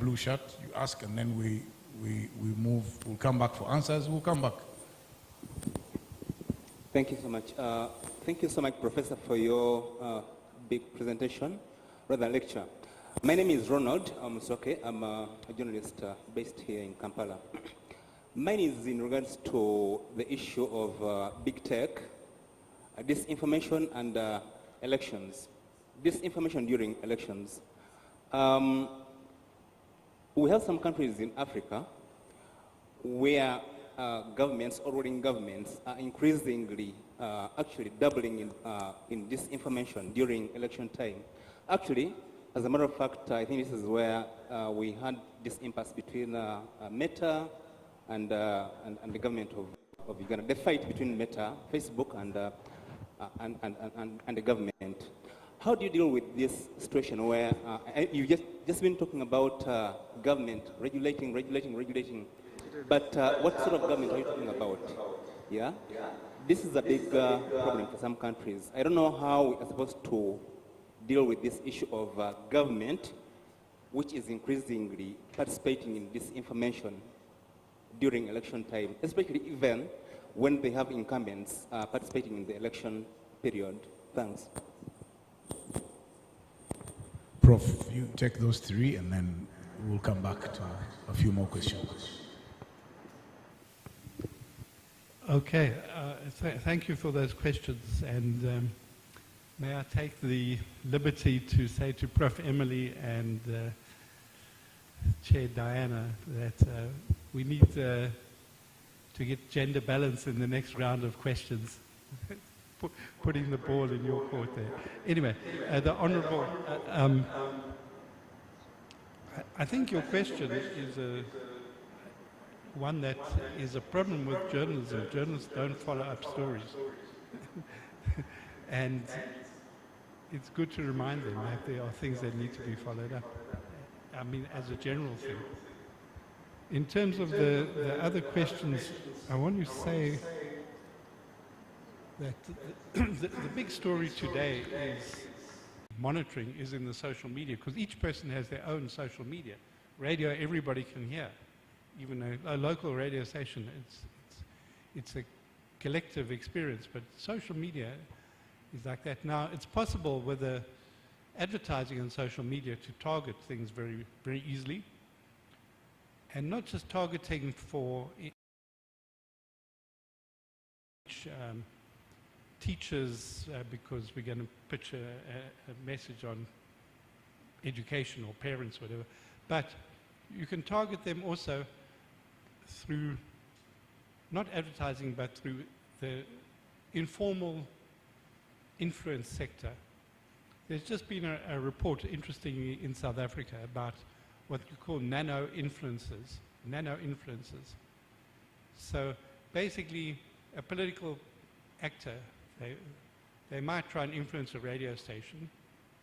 blue shirt, you ask, and then we move. We'll come back for answers. We'll come back. Thank you so much. Thank you so much, Professor, for your big presentation, rather lecture. My name is Ronald Musoke. I'm a journalist based here in Kampala. Mine is in regards to the issue of big tech, disinformation and elections. Disinformation during elections. We have some countries in Africa where governments or ruling governments are increasingly actually doubling in disinformation during election time. Actually, as a matter of fact, I think this is where we had this impasse between Meta and the government of Uganda. The fight between Meta, Facebook, and the government. How do you deal with this situation where you've just been talking about government regulating, but what sort of government are you talking about? Yeah? This is a big problem for some countries. I don't know how we are supposed to deal with this issue of government, which is increasingly participating in disinformation during election time, especially even when they have incumbents participating in the election period. Thanks. Prof, you take those three, and then we'll come back to a few more questions. Okay, thank you for those questions, and may I take the liberty to say to Prof. Emily and Chair Diana that we need to get gender balance in the next round of questions. Putting the ball in your court there. Anyway, the Honourable, I think your question is one that is a problem with journalism. Journalists don't follow up stories. And it's good to remind them that there are things that need to be followed up. I mean, as a general thing. In terms of the other questions, I want to say that the big story today is monitoring is in the social media, because each person has their own social media. Radio, everybody can hear. Even a local radio station, it's a collective experience, but social media is like that. Now, it's possible with the advertising on social media to target things very, very easily, and not just targeting for teachers because we're going to pitch a message on education or parents, whatever, but you can target them also through not advertising, but through the informal influence sector. There's just been a report, interestingly, in South Africa about what you call nano-influencers. So basically, a political actor, they might try and influence a radio station,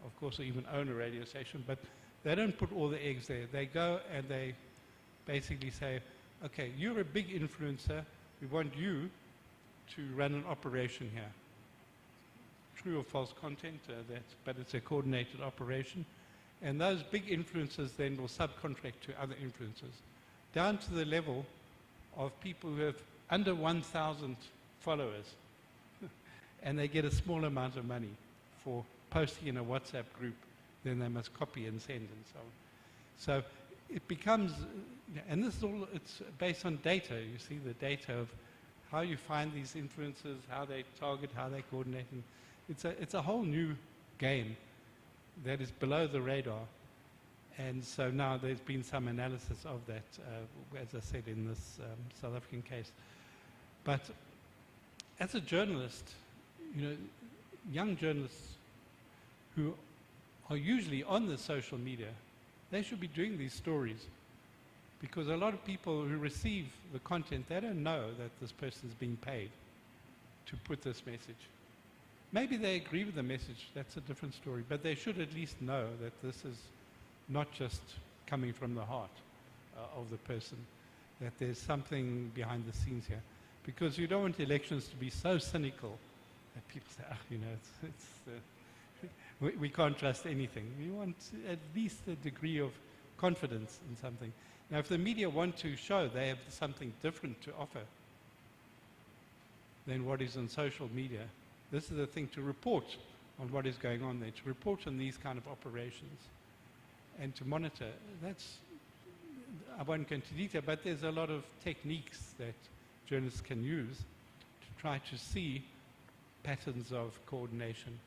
of course, or even own a radio station, but they don't put all the eggs there. They go and they basically say, okay, you're a big influencer, we want you to run an operation here. True or false content, but it's a coordinated operation. And those big influencers then will subcontract to other influencers, down to the level of people who have under 1,000 followers. And they get a small amount of money for posting in a WhatsApp group, then they must copy and send and so on. So it becomes, and this is all, it's based on data. You see the data of how you find these influencers, how they target, how they coordinate. And it's a whole new game that is below the radar. And so now there's been some analysis of that, as I said, in this South African case. But as a journalist, you know, young journalists who are usually on the social media, they should be doing these stories, because a lot of people who receive the content, they don't know that this person is being paid to put this message. Maybe they agree with the message, that's a different story, but they should at least know that this is not just coming from the heart of the person, that there's something behind the scenes here. Because you don't want elections to be so cynical that people say, you know, we can't trust anything. We want at least a degree of confidence in something. Now, if the media want to show they have something different to offer than what is on social media, this is the thing, to report on what is going on there, to report on these kind of operations and to monitor. I won't go into detail, but there's a lot of techniques that journalists can use to try to see patterns of coordination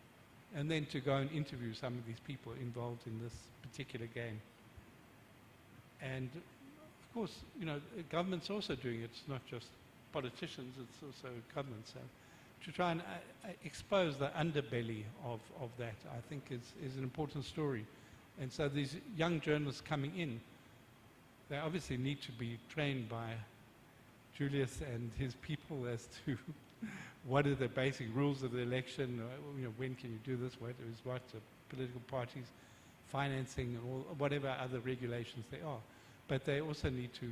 and then to go and interview some of these people involved in this particular game. And of course, you know, government's also doing it. It's not just politicians, it's also governments. So to try and expose the underbelly of that, I think is an important story. And so these young journalists coming in, they obviously need to be trained by Julius and his people as to what are the basic rules of the election, you know, when can you do this, what is what, political parties, financing, and all, whatever other regulations there are. But they also need to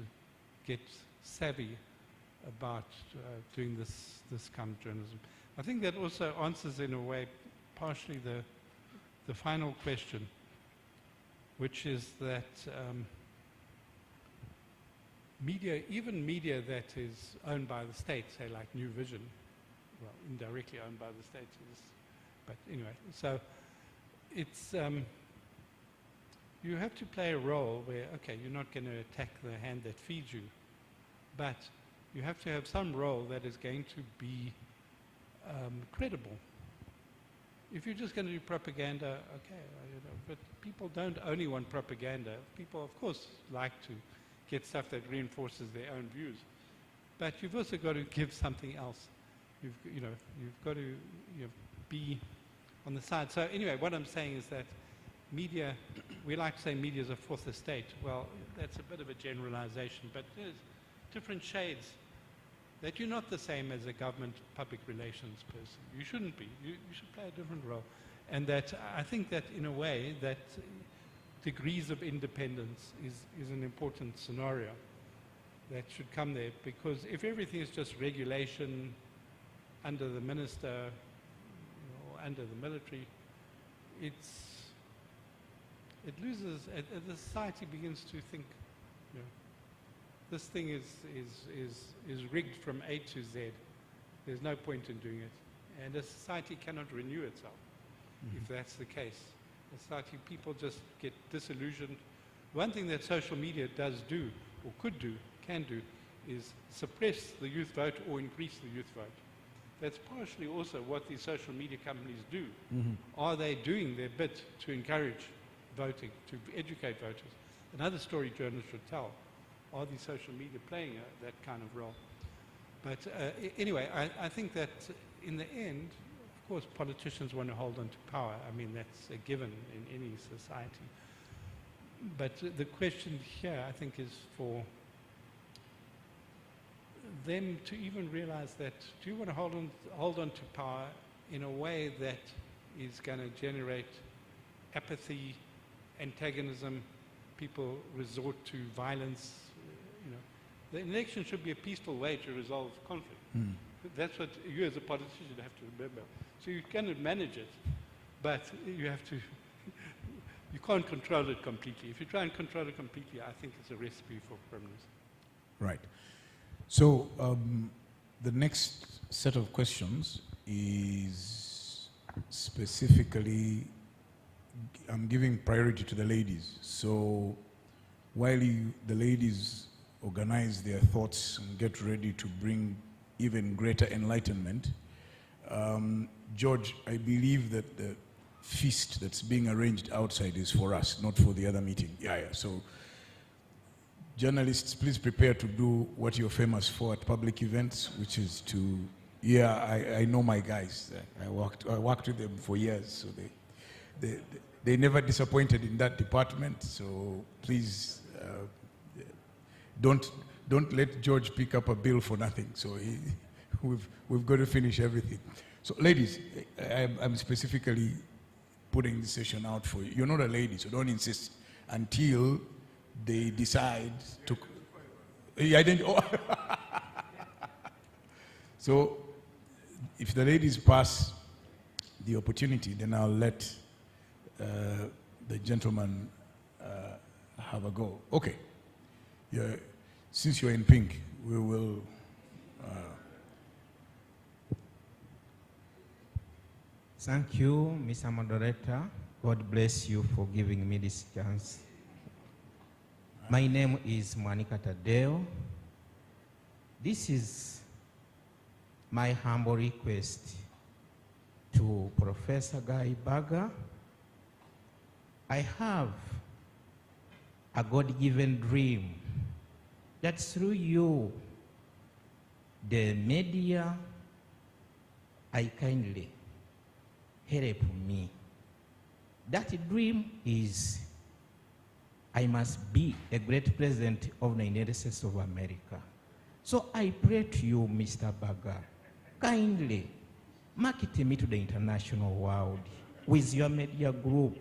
get savvy about doing this kind of journalism. I think that also answers, in a way, partially the final question, which is that media, even media that is owned by the state, say like New Vision, well, indirectly owned by the state, but anyway, so it's, you have to play a role where, okay, you're not going to attack the hand that feeds you, but you have to have some role that is going to be credible. If you're just going to do propaganda, okay, you know, but people don't only want propaganda. People, of course, like to get stuff that reinforces their own views, but you've also got to give something else. You've got to be on the side. So anyway, what I'm saying is that media, we like to say media is a fourth estate. Well, that's a bit of a generalization, but there's different shades that you're not the same as a government public relations person. You shouldn't be. You should play a different role. And that I think that in a way that degrees of independence is an important scenario that should come there, because if everything is just regulation under the minister or under the military, it loses, the society begins to think, you know, this thing is rigged from A to Z. There's no point in doing it. And a society cannot renew itself if that's the case. A society, people just get disillusioned. One thing that social media does do, or could do, can do, is suppress the youth vote or increase the youth vote. That's partially also what these social media companies do. Are they doing their bit to encourage voting, to educate voters? Another story journalists should tell. Are these social media playing that kind of role? But anyway, I think that in the end, of course, politicians want to hold on to power. I mean, that's a given in any society. But the question here, I think, is for them to even realize that, do you want to hold on to power in a way that is going to generate apathy, antagonism, people resort to violence? You know, the election should be a peaceful way to resolve conflict. That's what you as a politician have to remember. So you cannot manage it, but you have to, you can't control it completely. If you try and control it completely, I think it's a recipe for criminals. Right. So the next set of questions is specifically, I'm giving priority to the ladies. So while the ladies organize their thoughts and get ready to bring even greater enlightenment, George, I believe that the feast that's being arranged outside is for us, not for the other meeting. Yeah. So journalists, please prepare to do what you're famous for at public events, which is to, I know my guys. I worked with them for years, so they never disappointed in that department. So please don't let George pick up a bill for nothing. So we've got to finish everything. So ladies, I'm specifically putting this session out for you. You're not a lady, so don't insist until they decide to. So if the ladies pass the opportunity, then I'll let the gentleman have a go. Okay. Yeah, since you're in pink, we will. Thank you, Mr. Moderator. God bless you for giving me this chance. My name is Monica Tadeo. This is my humble request to Professor Guy Baga. I have a God-given dream that through you, the media, I kindly help me. That dream is I must be a great president of the United States of America. So I pray to you, Mr. Baga, kindly market me to the international world with your media group.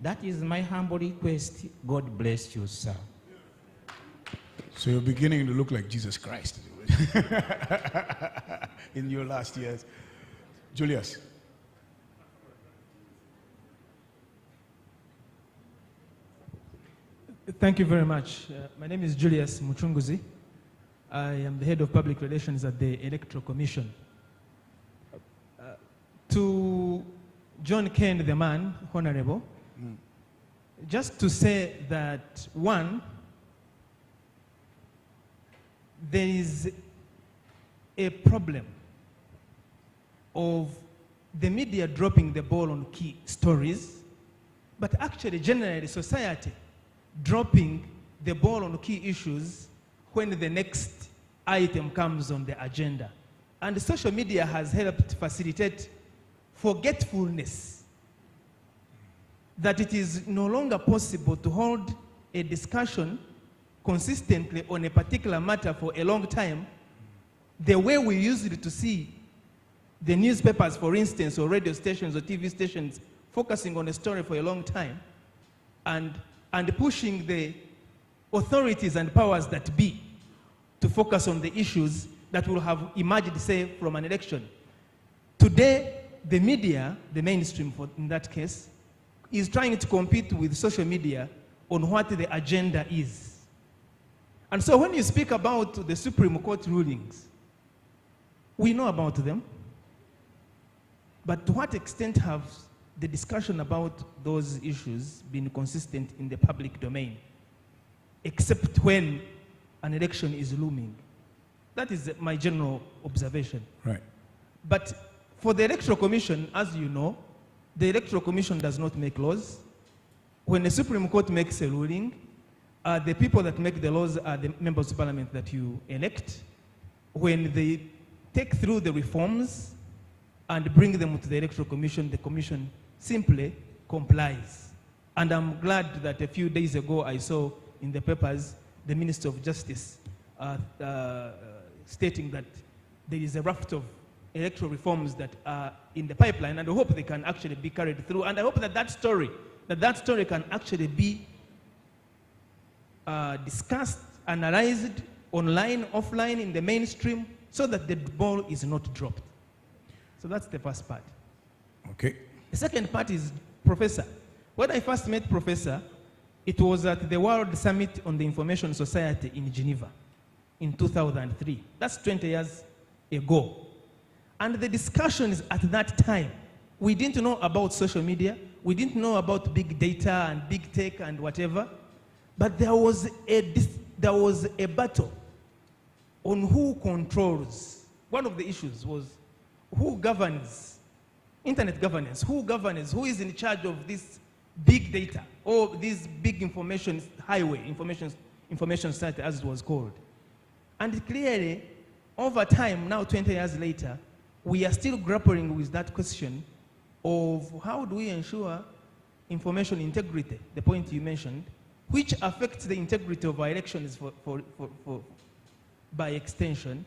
That is my humble request. God bless you, sir. So you're beginning to look like Jesus Christ in your last years. Julius. Thank you very much. My name is Julius Muchunguzi. I am the head of public relations at the Electoral Commission. To John Kane, the man, Honorable, just to say that, one, there is a problem of the media dropping the ball on key stories, but actually generally society dropping the ball on key issues when the next item comes on the agenda. And social media has helped facilitate forgetfulness, that it is no longer possible to hold a discussion consistently on a particular matter for a long time, the way we used to see the newspapers, for instance, or radio stations or TV stations focusing on a story for a long time and pushing the authorities and powers that be to focus on the issues that will have emerged, say, from an election. Today, the media, the mainstream in that case, is trying to compete with social media on what the agenda is. And so when you speak about the Supreme Court rulings, we know about them, but to what extent have the discussion about those issues been consistent in the public domain, except when an election is looming? That is my general observation. Right. But for the Electoral Commission, as you know, the Electoral Commission does not make laws. When the Supreme Court makes a ruling, the people that make the laws are the members of parliament that you elect. When they take through the reforms and bring them to the Electoral Commission, the Commission simply complies. And I'm glad that a few days ago I saw in the papers the Minister of Justice stating that there is a raft of electoral reforms that are in the pipeline, and I hope they can actually be carried through. And I hope that that story can actually be discussed, analyzed, online, offline, in the mainstream, so that the ball is not dropped. So that's the first part. Okay. The second part is Professor. When I first met Professor, it was at the World Summit on the Information Society in Geneva in 2003. That's 20 years ago. And the discussions at that time, we didn't know about social media, we didn't know about big data and big tech and whatever, but there was a battle on who controls. One of the issues was who governs, internet governance, who is in charge of this big data, or this big information highway, information society as it was called. And clearly, over time, now 20 years later, we are still grappling with that question of how do we ensure information integrity, the point you mentioned, which affects the integrity of our elections by extension.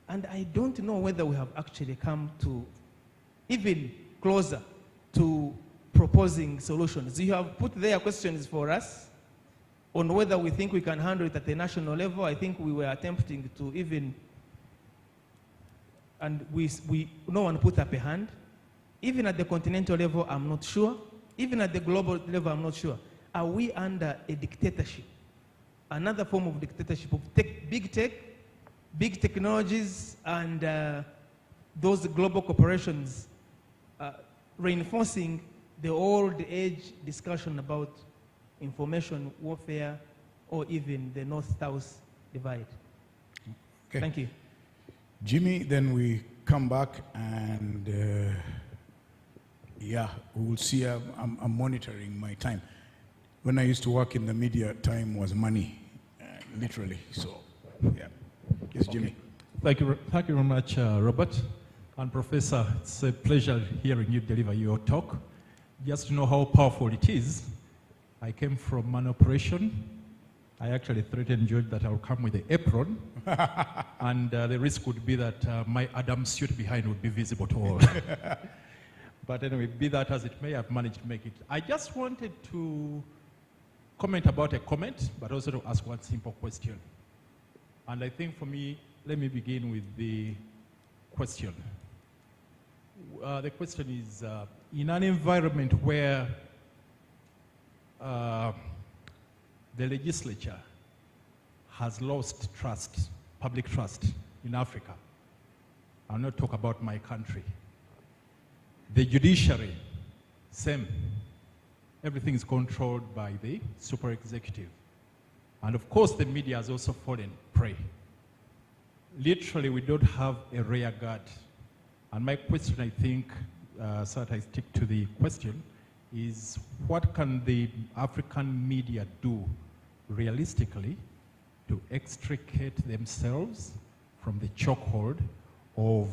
And I don't know whether we have actually come to even closer to proposing solutions. You have put there questions for us on whether we think we can handle it at the national level. I think we were attempting to even, and no one put up a hand. Even at the continental level, I'm not sure. Even at the global level, I'm not sure. are we under a dictatorship? Another form of dictatorship of big tech, big technologies, and those global corporations reinforcing the old age discussion about information warfare or even the North-South divide. Okay. Thank you. Jimmy, then we come back and yeah, we will see. I'm monitoring my time. When I used to work in the media, time was money, literally. So, yeah. Yes, Jimmy. Thank you very much, Robert. And Professor, it's a pleasure hearing you deliver your talk. Just to know how powerful it is, I came from an operation. I actually threatened George that I'll come with the apron, and the risk would be that my Adam suit behind would be visible to all. But anyway, be that as it may, I've managed to make it. I just wanted to comment about a comment, but also to ask one simple question. And I think for me, let me begin with the question. The question is, in an environment where the legislature has lost trust, public trust in Africa, I'll not talk about my country. The judiciary, same. Everything is controlled by the super executive. And of course, the media has also fallen prey. Literally, we don't have a rear guard. And my question, I think, so that I stick to the question, is what can the African media do realistically to extricate themselves from the chokehold of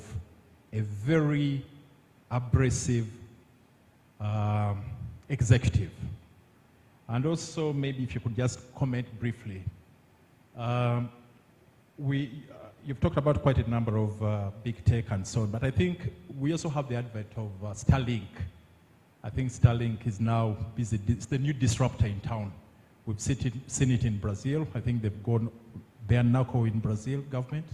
a very abrasive executive? And also, maybe if you could just comment briefly. You've talked about quite a number of big tech and so on, but I think we also have the advent of Starlink. I think Starlink is now busy. It's the new disruptor in town. We've seen it in Brazil. I think they've gone bare knuckle in Brazil government.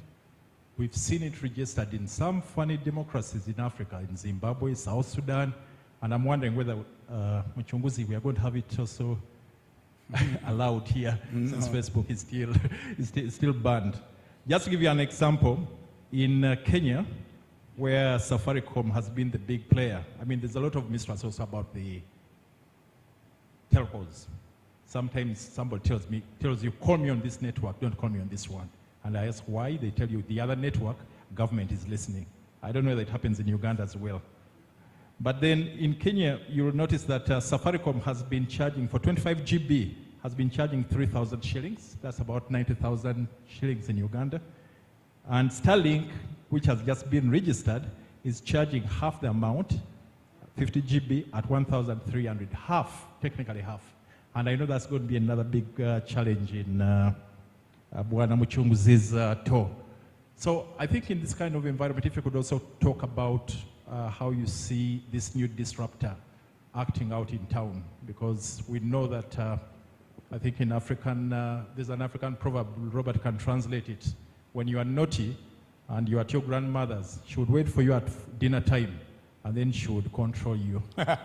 We've seen it registered in some funny democracies in Africa, in Zimbabwe, South Sudan, and I'm wondering whether, Mchunguzi, we are going to have it also allowed here, since Facebook is still banned. Just to give you an example, in Kenya, where Safaricom has been the big player, I mean, there's a lot of mistrust also about the telcos. Sometimes somebody tells you, call me on this network, don't call me on this one. And I ask why, they tell you the other network, government is listening. I don't know that it happens in Uganda as well. But then in Kenya, you'll notice that Safaricom has been charging, for 25 GB, has been charging 3,000 shillings. That's about 90,000 shillings in Uganda. And Starlink, which has just been registered, is charging half the amount, 50 GB at 1,300, half, technically half. And I know that's going to be another big challenge in Bwana Muchunguzi's tour. So I think in this kind of environment, if you could also talk about how you see this new disruptor acting out in town, because we know that I think in African, there's an African proverb, Robert can translate it. When you are naughty and you are at your grandmother's, she would wait for you at dinner time and then she would control you. I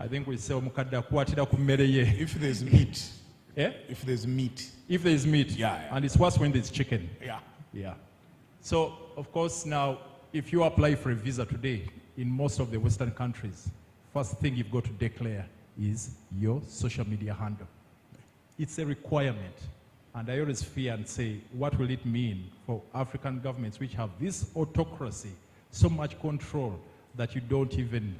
think we say, if there's meat. Yeah? If there's meat. If there's meat. Yeah, yeah. And it's worse when there's chicken. Yeah. Yeah. So, of course, now, if you apply for a visa today, in most of the Western countries, first thing you've got to declare is your social media handle. It's a requirement. And I always fear and say, what will it mean for African governments which have this autocracy, so much control that you don't even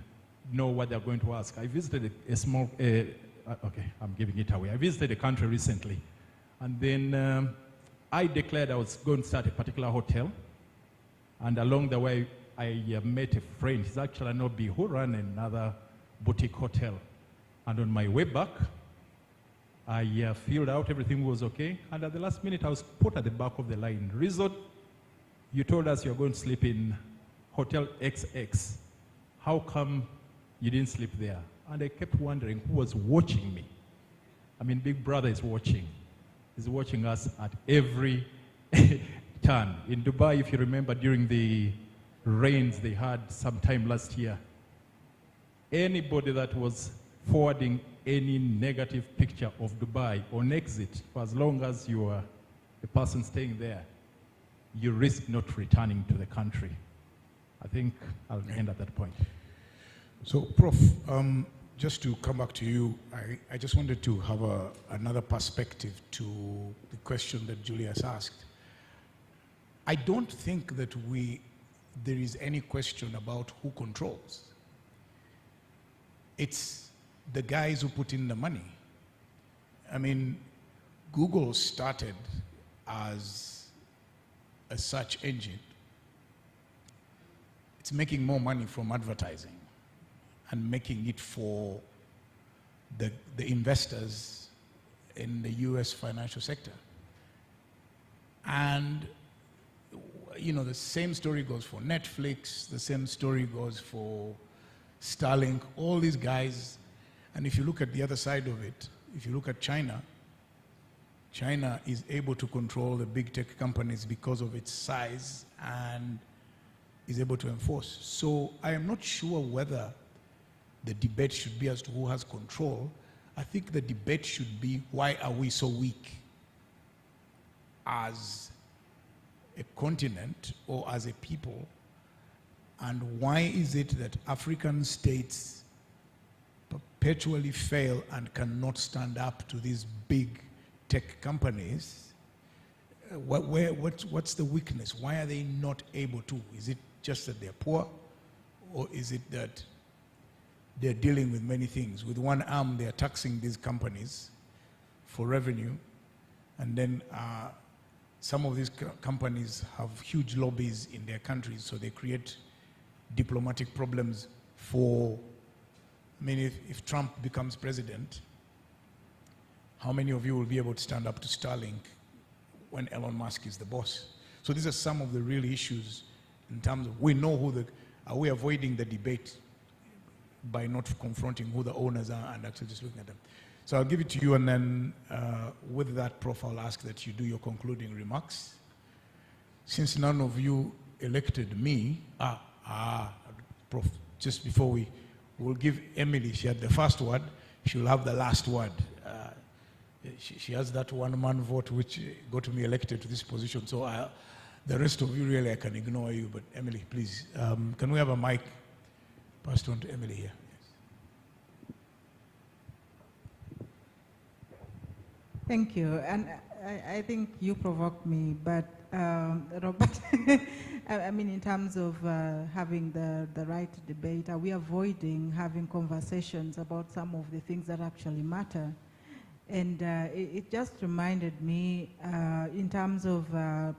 know what they're going to ask? I visited a small, okay, I'm giving it away. I visited a country recently, and then I declared I was going to start a particular hotel, and along the way, I met a friend. He's actually an OB who ran another boutique hotel. And on my way back, I filled out, everything was okay. And at the last minute, I was put at the back of the line. Resort, you told us you're going to sleep in Hotel XX. How come you didn't sleep there? And I kept wondering who was watching me. I mean, Big Brother is watching. He's watching us at every turn. In Dubai, if you remember, during the rains they had sometime last year, anybody that was forwarding any negative picture of Dubai on exit, for as long as you are a person staying there, you risk not returning to the country. I think I'll end at that point. So, Prof, just to come back to you, I just wanted to have another perspective to the question that Julius asked. I don't think that there is any question about who controls. It's the guys who put in the money. I mean, Google started as a search engine. It's making more money from advertising and making it for the investors in the US financial sector. And you know, the same story goes for Netflix, the same story goes for Starlink, all these guys. And if you look at the other side of it, if you look at China, China is able to control the big tech companies because of its size and is able to enforce. So I am not sure whether the debate should be as to who has control. I think the debate should be, why are we so weak as a continent or as a people, and why is it that African states perpetually fail and cannot stand up to these big tech companies? What's the weakness? Why are they not able to? Is it just that they're poor, or is it that they're dealing with many things? With one arm, they're taxing these companies for revenue, and then some of these companies have huge lobbies in their countries, so they create diplomatic problems for, I mean, if Trump becomes president, how many of you will be able to stand up to Starlink when Elon Musk is the boss? So these are some of the real issues in terms of, we know who are we avoiding the debate by not confronting who the owners are and actually just looking at them. So I'll give it to you, and then with that, Prof, I'll ask that you do your concluding remarks. Since none of you elected me, Prof, just before we'll give Emily, she had the first word, she'll have the last word. She has that one-man vote which got me elected to this position, so the rest of you, really, I can ignore you, but Emily, please, can we have a mic passed on to Emily here? Thank you. And I think you provoked me, but Robert, I mean, in terms of having the right debate, are we avoiding having conversations about some of the things that actually matter? And it just reminded me, in terms of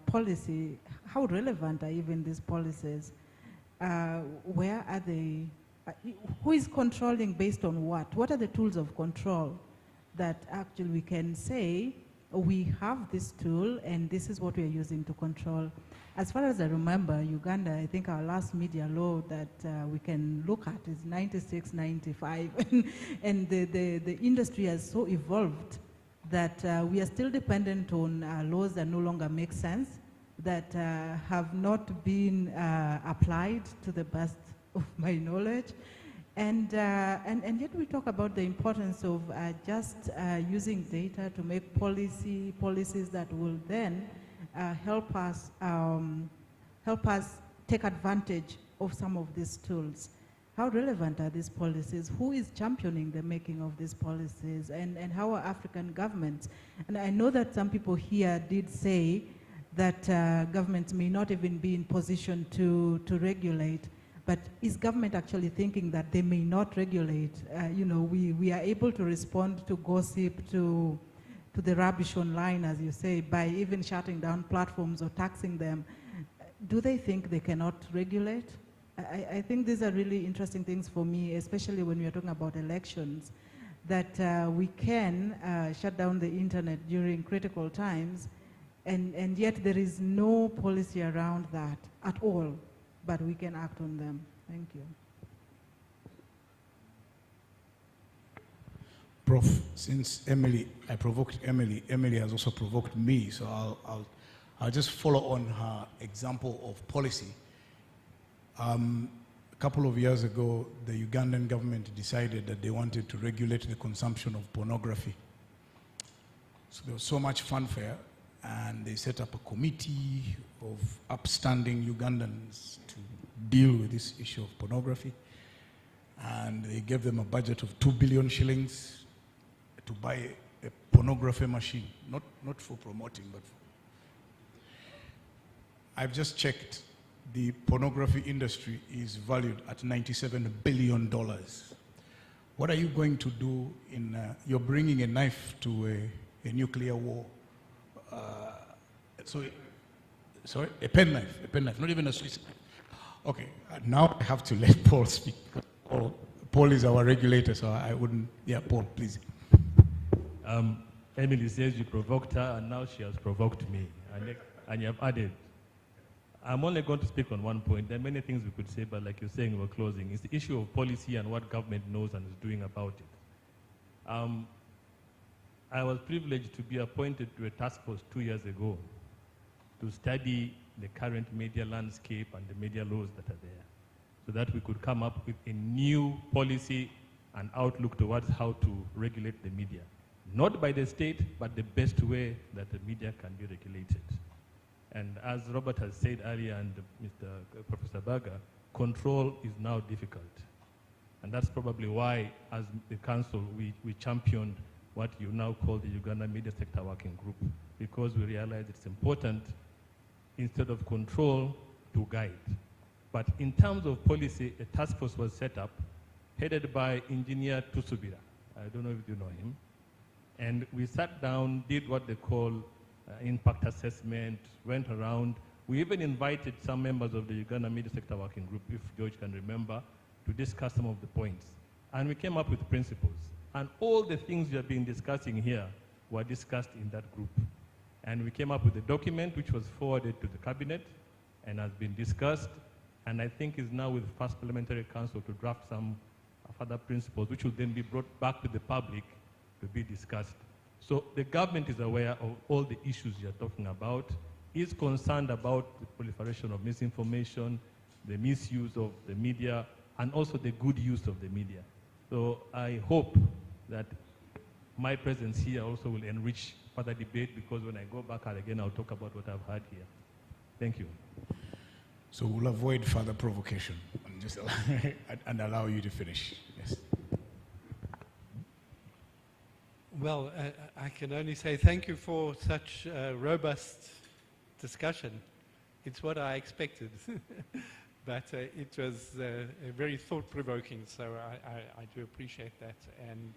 policy, how relevant are even these policies? Where are they? Who is controlling based on what? What are the tools of control that actually we can say, we have this tool and this is what we are using to control? As far as I remember, Uganda, I think our last media law that we can look at is 96, 95, and the industry has so evolved that we are still dependent on laws that no longer make sense, that have not been applied to the best of my knowledge. And yet we talk about the importance of just using data to make policies that will then help us take advantage of some of these tools. How relevant are these policies? Who is championing the making of these policies? And how are African governments? And I know that some people here did say that governments may not even be in position to regulate. But is government actually thinking that they may not regulate? You know, we are able to respond to gossip, to the rubbish online, as you say, by even shutting down platforms or taxing them. Do they think they cannot regulate? I think these are really interesting things for me, especially when we are talking about elections, that we can shut down the internet during critical times, and yet there is no policy around that at all. But we can act on them. Thank you. Prof, since I provoked Emily has also provoked me, so I'll just follow on her example of policy. couple of years ago, the Ugandan government decided that they wanted to regulate the consumption of pornography. So there was so much fanfare, and they set up a committee of upstanding Ugandans to deal with this issue of pornography. And they gave them a budget of 2 billion shillings to buy a pornography machine, not for promoting, but for... I've just checked. The pornography industry is valued at $97 billion. What are you going to do in, you're bringing a knife to a nuclear war. Sorry, a penknife, not even a Swiss knife. Okay, now I have to let Paul speak. Paul is our regulator, so I wouldn't, yeah, Paul, please. Emily says you provoked her, and now she has provoked me. And you have added. I'm only going to speak on one point. There are many things we could say, but like you're saying, we're closing. It's the issue of policy and what government knows and is doing about it. I was privileged to be appointed to a task force 2 years ago to study the current media landscape and the media laws that are there, so that we could come up with a new policy and outlook towards how to regulate the media. Not by the state, but the best way that the media can be regulated. And as Robert has said earlier, and Professor Berger, control is now difficult. And that's probably why, as the council, we championed what you now call the Uganda Media Sector Working Group, because we realize it's important, instead of control, to guide. But in terms of policy, a task force was set up, headed by Engineer Tusubira. I don't know if you know him. And we sat down, did what they call impact assessment, went around. We even invited some members of the Uganda Media Sector Working Group, if George can remember, to discuss some of the points. And we came up with principles. And all the things we have been discussing here were discussed in that group. And we came up with a document which was forwarded to the cabinet and has been discussed, and I think is now with the First Parliamentary Council to draft some further principles, which will then be brought back to the public to be discussed. So the government is aware of all the issues you're talking about, is concerned about the proliferation of misinformation, the misuse of the media, and also the good use of the media. So I hope that my presence here also will enrich further debate, because when I go back again, I'll talk about what I've heard here. Thank you. So we'll avoid further provocation and just and allow you to finish. Yes. Well, I can only say thank you for such robust discussion. It's what I expected, but it was very thought-provoking, so I do appreciate that. And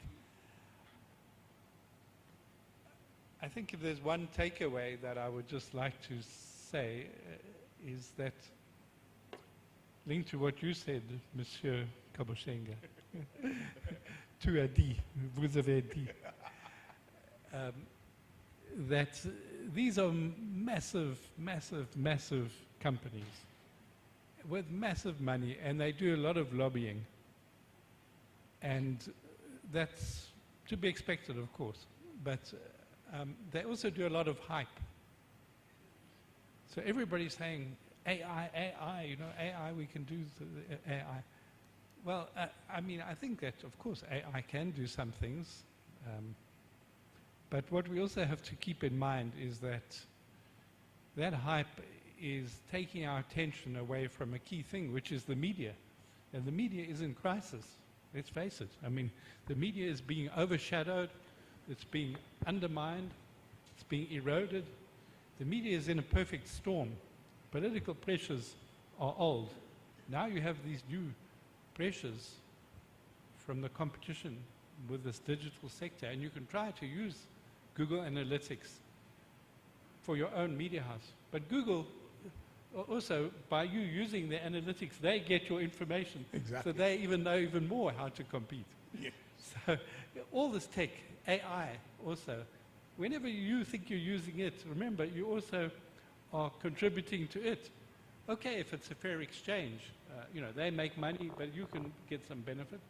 I think if there's one takeaway that I would just like to say is that, linked to what you said, Monsieur Kabushenga, tu as dit, vous avez dit, that these are massive, massive, massive companies with massive money, and they do a lot of lobbying. And that's to be expected, of course. But they also do a lot of hype. So everybody's saying, AI, AI, you know, AI, we can do AI. Well, I mean, I think that, of course, AI can do some things. But what we also have to keep in mind is that that hype is taking our attention away from a key thing, which is the media. And the media is in crisis, let's face it. I mean, the media is being overshadowed, it's being undermined, it's being eroded. The media is in a perfect storm. Political pressures are old. Now you have these new pressures from the competition with this digital sector, and you can try to use Google Analytics for your own media house. But Google, also, by you using their analytics, they get your information. Exactly. So they even know even more how to compete. Yeah. So all this tech, AI also, whenever you think you're using it, remember, you also are contributing to it. Okay, if it's a fair exchange, you know, they make money, but you can get some benefit.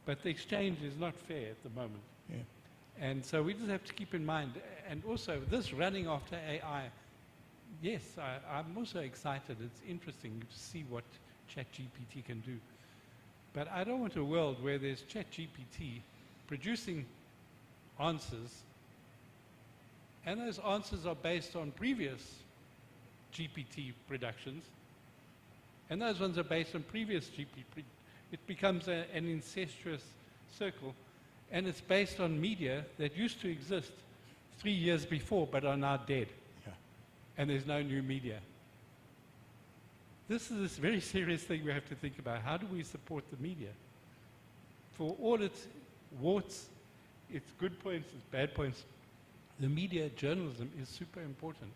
But the exchange is not fair at the moment. Yeah. And so we just have to keep in mind, and also this running after AI, yes, I'm also excited. It's interesting to see what ChatGPT can do. But I don't want a world where there's ChatGPT producing answers, and those answers are based on previous GPT productions, and those ones are based on previous GPT. It becomes an incestuous circle, and it's based on media that used to exist 3 years before but are now dead. Yeah. And there's no new media. This is a very serious thing we have to think about. How do we support the media? For all its warts, its good points, its bad points, the media journalism is super important.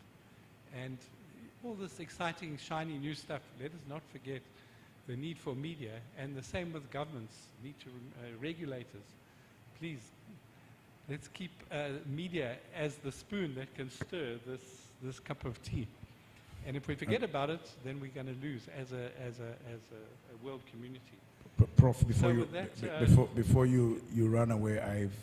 And all this exciting, shiny new stuff, let us not forget the need for media, and the same with governments, need to regulators. Please, let's keep media as the spoon that can stir this cup of tea. And if we forget about it, then we're going to lose as a world community. Prof, before So you with that, before you run away, I've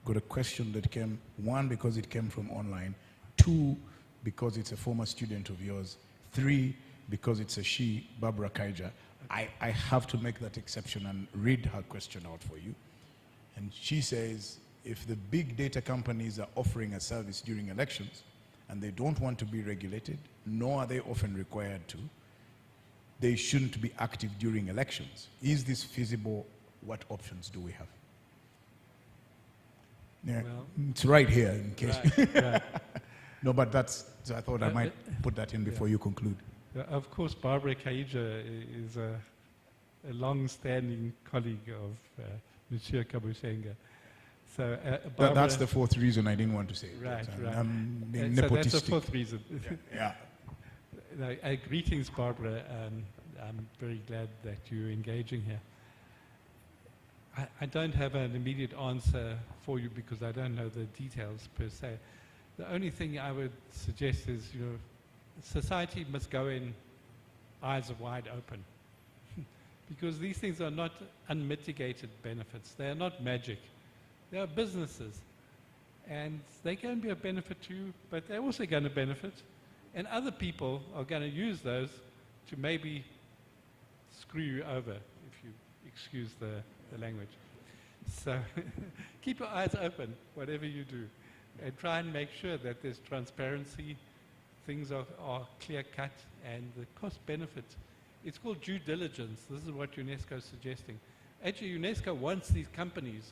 got a question that came, one, because it came from online, two, because it's a former student of yours, three, because it's a she, Barbara Kaija. I have to make that exception and read her question out for you. And she says, if the big data companies are offering a service during elections and they don't want to be regulated, nor are they often required to, they shouldn't be active during elections. Is this feasible? What options do we have? Yeah, Well, it's right here in case. right. No, but that's, so I thought I might put that in before you conclude. Of course, Barbara Kaija is a long-standing colleague of Monsieur Kabushenga. So Barbara, That's the fourth reason I didn't want to say it. Right, I'm- right. I'm being so that's the nepotistic. fourth reason. Yeah. No, greetings, Barbara. I'm very glad that you're engaging here. I don't have an immediate answer for you because I don't know the details per se. The only thing I would suggest is, society must go in eyes wide open. Because these things are not unmitigated benefits. They are not magic. They are businesses. And they can be a benefit to you, but they're also going to benefit. And other people are going to use those to maybe screw you over, if you excuse the language. So keep your eyes open, whatever you do. And try and make sure that there's transparency, things are clear-cut, and the cost-benefit. It's called due diligence. This is what UNESCO is suggesting. Actually, UNESCO wants these companies,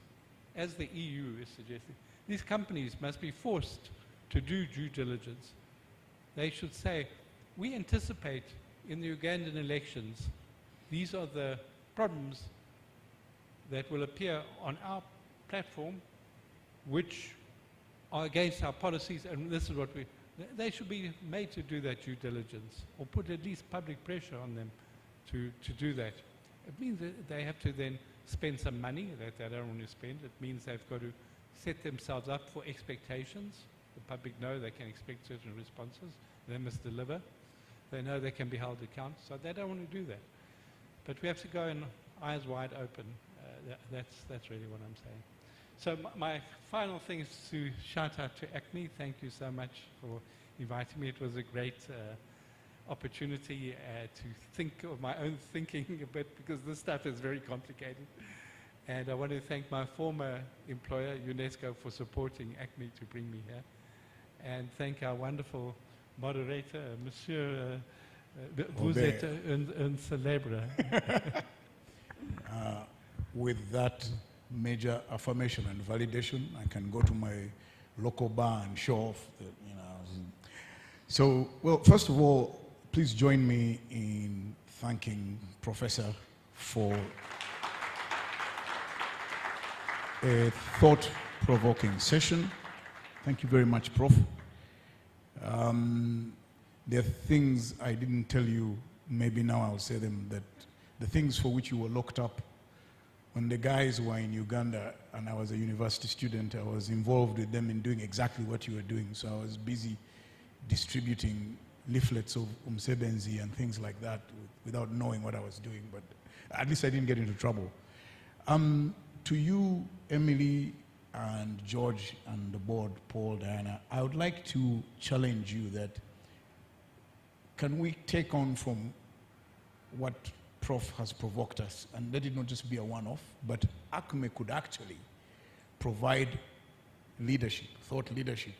as the EU is suggesting, these companies must be forced to do due diligence. They should say, we anticipate in the Ugandan elections, these are the problems that will appear on our platform, which are against our policies, and this is what they should be made to do that due diligence, or put at least public pressure on them to do that. It means that they have to then spend some money that they don't want to spend. It means they've got to set themselves up for expectations. The public know they can expect certain responses. They must deliver. They know they can be held accountable, so they don't want to do that. But we have to go in eyes wide open. That's really what I'm saying. So my final thing is to shout out to ACME. Thank you so much for inviting me. It was a great opportunity to think of my own thinking a bit, because this stuff is very complicated. And I want to thank my former employer, UNESCO, for supporting ACME to bring me here. And thank our wonderful moderator, Monsieur vous êtes un célèbre. With that major affirmation and validation, I can go to my local bar and show off. So, well, first of all, please join me in thanking Professor for a thought-provoking session. Thank you very much, Prof. There are things I didn't tell you, maybe now I'll say them, that the things for which you were locked up when the guys were in Uganda and I was a university student, I was involved with them in doing exactly what you were doing. So I was busy distributing leaflets of Umsebenzi and things like that without knowing what I was doing, but at least I didn't get into trouble. To you, Emily and George and the board, Paul, Diana, I would like to challenge you that can we take on from what Prof has provoked us, and let it not just be a one-off, but ACME could actually provide leadership, thought leadership,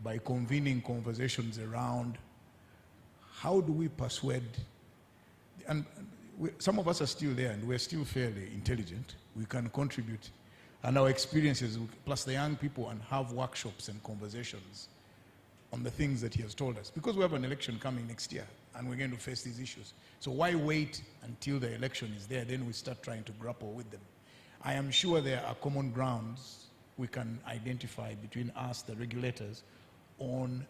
by convening conversations around how do we persuade, and some of us are still there and we're still fairly intelligent, we can contribute, and our experiences, plus the young people, and have workshops and conversations on the things that he has told us. Because we have an election coming next year, and we're going to face these issues. So why wait until the election is there, then we start trying to grapple with them? I am sure there are common grounds we can identify between us, the regulators, on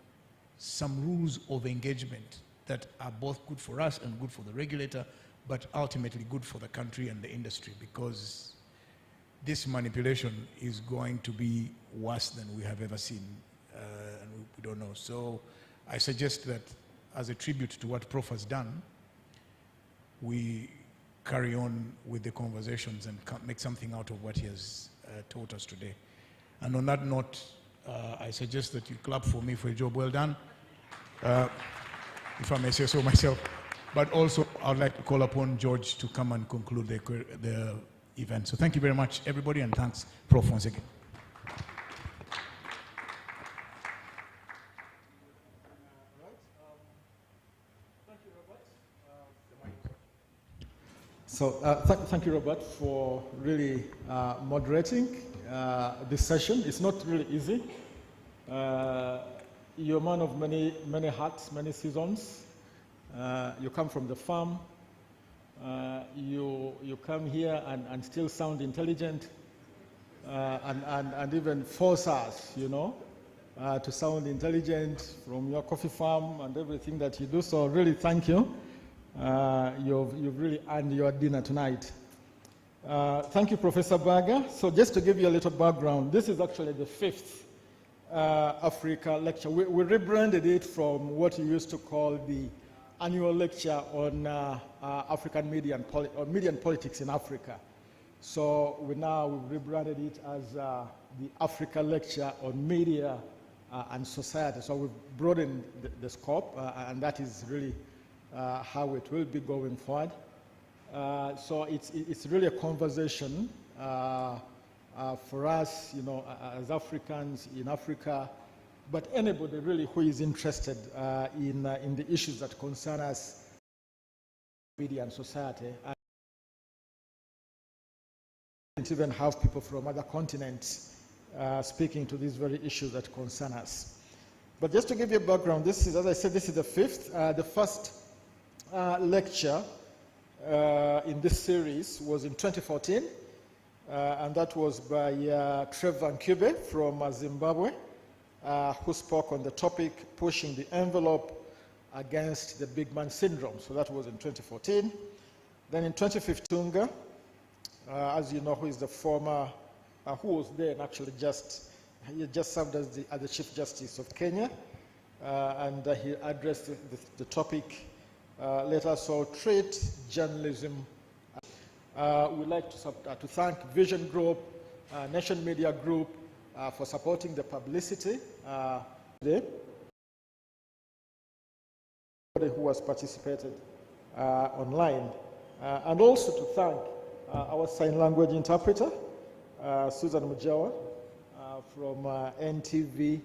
some rules of engagement that are both good for us and good for the regulator, but ultimately good for the country and the industry, because this manipulation is going to be worse than we have ever seen, and we don't know. So I suggest that as a tribute to what Prof has done, we carry on with the conversations and make something out of what he has taught us today. And on that note, I suggest that you clap for me for a job well done, if I may say so myself. But also, I'd like to call upon George to come and conclude the event. So thank you very much, everybody, and thanks, Prof, once again. So thank you, Robert, for really moderating this session. It's not really easy. You're a man of many hats, many seasons. You come from the farm. You come here and still sound intelligent, and even force us, you know, to sound intelligent from your coffee farm and everything that you do. So really, thank you. You've really earned your dinner tonight. Thank you, Professor Baga. So just to give you a little background, this is actually the 5th Africa lecture. We rebranded it from what you used to call the annual lecture on African media and politics in Africa. So we've rebranded it as the Africa lecture on media and society. So we've broadened the scope, and that is really how it will be going forward. So it's really a conversation for us, you know, as Africans in Africa, but anybody really who is interested in the issues that concern us, media and society. And even have people from other continents speaking to these very issues that concern us. But just to give you a background, this is, as I said, this is the 5th. The first lecture in this series was in 2014, and that was by Trevor Nkube from Zimbabwe, who spoke on the topic, Pushing the Envelope Against the Big Man Syndrome. So that was in 2014. Then in 2015, as you know, who is the former, who was there and actually he just served as the Chief Justice of Kenya, and he addressed the topic, Let Us All Treat Journalism. We'd like to thank Vision Group, Nation Media Group for supporting the publicity today. Who has participated online, and also to thank our sign language interpreter, Susan Mujawa from NTV,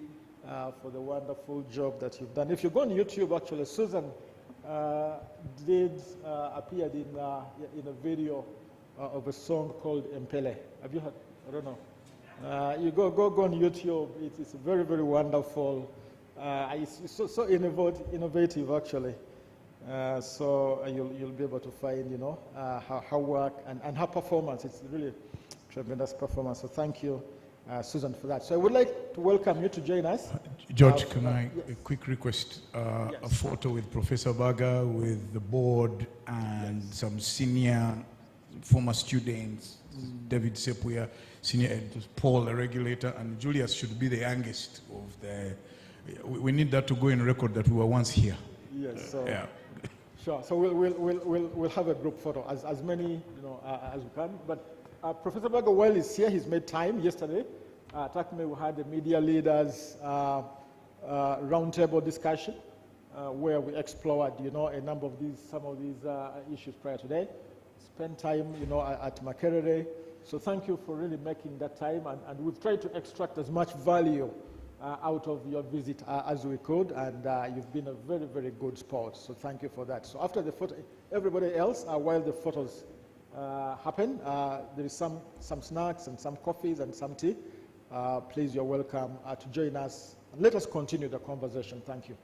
for the wonderful job that you've done. If you go on YouTube, actually, Susan appeared in a video of a song called Mpele. Have you heard? I don't know. You go on YouTube. It's very, very wonderful. It's so innovative, actually. So you'll be able to find, you know, her work and her performance. It's really tremendous performance. So thank you, Susan, for that. So I would like to welcome you to join us. George, can I, yes. a quick request, Yes. a photo with Professor Baga, with the board, and some senior former students, David Sepuya, senior editors, Paul, the regulator, and Julius should be the youngest of the. We need that to go in record that we were once here. Yes. So Yeah. sure. So we'll have a group photo, as many, you know, as we can. But Professor Baga, while he's here, he's made time yesterday. At ACME, we had the media leaders roundtable discussion where we explored, you know, a number of some of these issues prior today. Spent time, you know, at Makerere. So thank you for really making that time, and we've tried to extract as much value out of your visit as we could, and you've been a very, very good sport. So thank you for that. So after the photo, everybody else, while the photos happen, there is some snacks and some coffees and some tea. Please, you're welcome to join us, and let us continue the conversation. Thank you.